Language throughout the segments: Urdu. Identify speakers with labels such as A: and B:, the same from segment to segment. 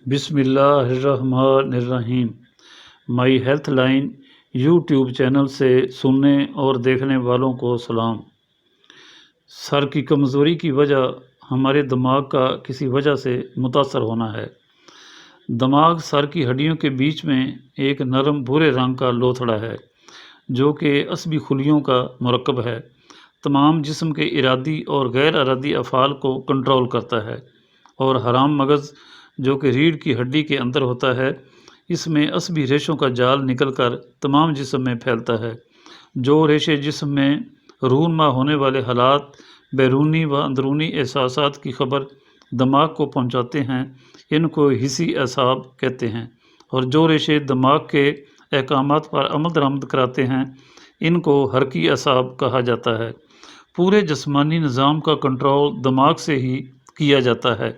A: بسم اللہ الرحمن الرحیم۔ My health line YouTube channel سے سننے اور دیکھنے والوں کو سلام۔ سر کی کمزوری کی وجہ ہمارے دماغ کا کسی وجہ سے متاثر ہونا ہے۔ دماغ سر کی ہڈیوں کے بیچ میں ایک نرم بھورے رنگ کا لوتھڑا ہے جو کہ عصبی خلیوں کا مرکب ہے۔ تمام جسم کے ارادی اور غیر ارادی افعال کو کنٹرول کرتا ہے، اور حرام مغز جو کہ ریڑھ کی ہڈی کے اندر ہوتا ہے، اس میں عصبی ریشوں کا جال نکل کر تمام جسم میں پھیلتا ہے۔ جو ریشے جسم میں رونما ہونے والے حالات، بیرونی و اندرونی احساسات کی خبر دماغ کو پہنچاتے ہیں، ان کو حسی اعصاب کہتے ہیں، اور جو ریشے دماغ کے احکامات پر عمل درآمد کراتے ہیں، ان کو حرکی اعصاب کہا جاتا ہے۔ پورے جسمانی نظام کا کنٹرول دماغ سے ہی کیا جاتا ہے،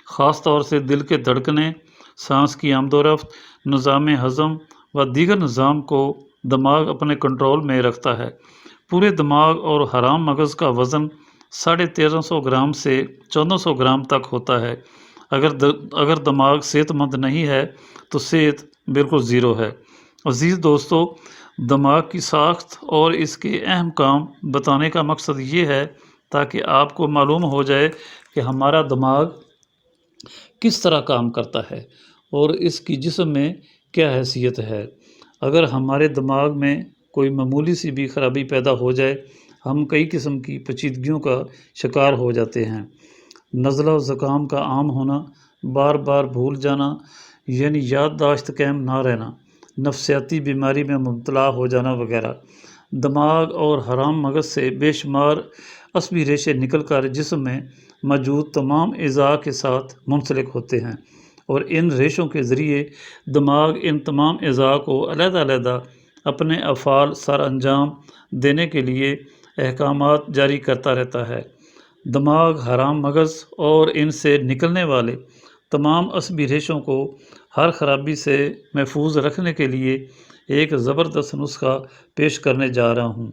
A: خاص طور سے دل کے دھڑکنے، سانس کی آمد و رفت، نظام ہضم و دیگر نظام کو دماغ اپنے کنٹرول میں رکھتا ہے۔ پورے دماغ اور حرام مغز کا وزن 1350 گرام سے 1400 گرام تک ہوتا ہے۔ اگر دماغ صحت مند نہیں ہے تو صحت بالکل زیرو ہے۔ عزیز دوستو، دماغ کی ساخت اور اس کے اہم کام بتانے کا مقصد یہ ہے تاکہ آپ کو معلوم ہو جائے کہ ہمارا دماغ کس طرح کام کرتا ہے اور اس کی جسم میں کیا حیثیت ہے۔ اگر ہمارے دماغ میں کوئی معمولی سی بھی خرابی پیدا ہو جائے، ہم کئی قسم کی پیچیدگیوں کا شکار ہو جاتے ہیں۔ نزلہ و زکام کا عام ہونا، بار بار بھول جانا یعنی یادداشت قائم نہ رہنا، نفسیاتی بیماری میں مبتلا ہو جانا وغیرہ۔ دماغ اور حرام مغز سے بے شمار عصبی ریشے نکل کر جسم میں موجود تمام اعضاء کے ساتھ منسلک ہوتے ہیں، اور ان ریشوں کے ذریعے دماغ ان تمام اعضاء کو علیحدہ علیحدہ اپنے افعال سر انجام دینے کے لیے احکامات جاری کرتا رہتا ہے۔ دماغ حرام مغز اور ان سے نکلنے والے تمام عصبی ریشوں کو ہر خرابی سے محفوظ رکھنے کے لیے ایک زبردست نسخہ پیش کرنے جا رہا ہوں،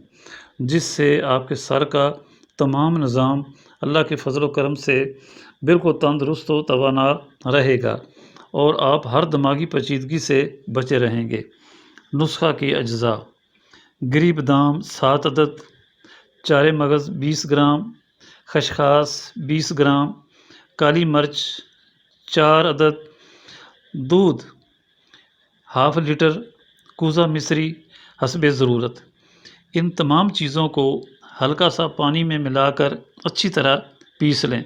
A: جس سے آپ کے سر کا تمام نظام اللہ کے فضل و کرم سے بالکل تندرست و توانا رہے گا، اور آپ ہر دماغی پیچیدگی سے بچے رہیں گے۔ نسخہ کے اجزاء: گری بادام 7 عدد، چارے مغز 20 گرام، خشخاش 20 گرام، کالی مرچ 4 عدد، دودھ ½ لیٹر، کوزہ مصری حسب ضرورت۔ ان تمام چیزوں کو ہلکا سا پانی میں ملا کر اچھی طرح پیس لیں۔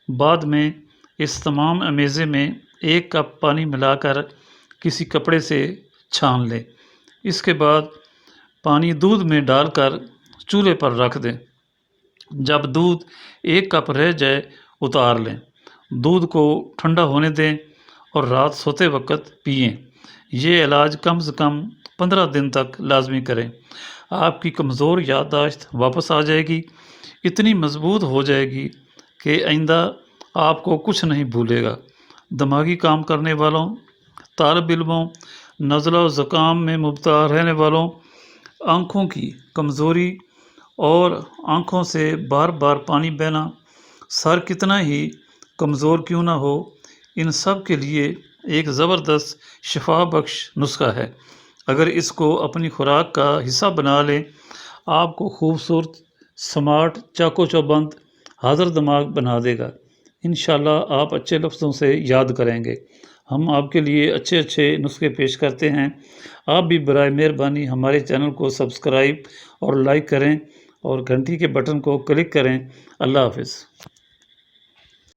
A: بعد میں اس تمام امیزے میں 1 کپ پانی ملا کر کسی کپڑے سے چھان لیں۔ اس کے بعد پانی دودھ میں ڈال کر چولہے پر رکھ دیں۔ جب دودھ 1 کپ رہ جائے اتار لیں۔ دودھ کو ٹھنڈا ہونے دیں اور رات سوتے وقت پئیں۔ یہ علاج کم از کم 15 دن تک لازمی کریں۔ آپ کی کمزور یادداشت واپس آ جائے گی، اتنی مضبوط ہو جائے گی کہ آئندہ آپ کو کچھ نہیں بھولے گا۔ دماغی کام کرنے والوں، طالب علموں، نزلہ و زکام میں مبتلا رہنے والوں، آنکھوں کی کمزوری اور آنکھوں سے بار بار پانی بہنا، سر کتنا ہی کمزور کیوں نہ ہو، ان سب کے لیے ایک زبردست شفا بخش نسخہ ہے۔ اگر اس کو اپنی خوراک کا حصہ بنا لیں، آپ کو خوبصورت، سمارٹ، چاقو چوبند، حاضر دماغ بنا دے گا۔ انشاءاللہ آپ اچھے لفظوں سے یاد کریں گے۔ ہم آپ کے لیے اچھے نسخے پیش کرتے ہیں۔ آپ بھی برائے مہربانی ہمارے چینل کو سبسکرائب اور لائک کریں اور گھنٹی کے بٹن کو کلک کریں۔ اللہ حافظ۔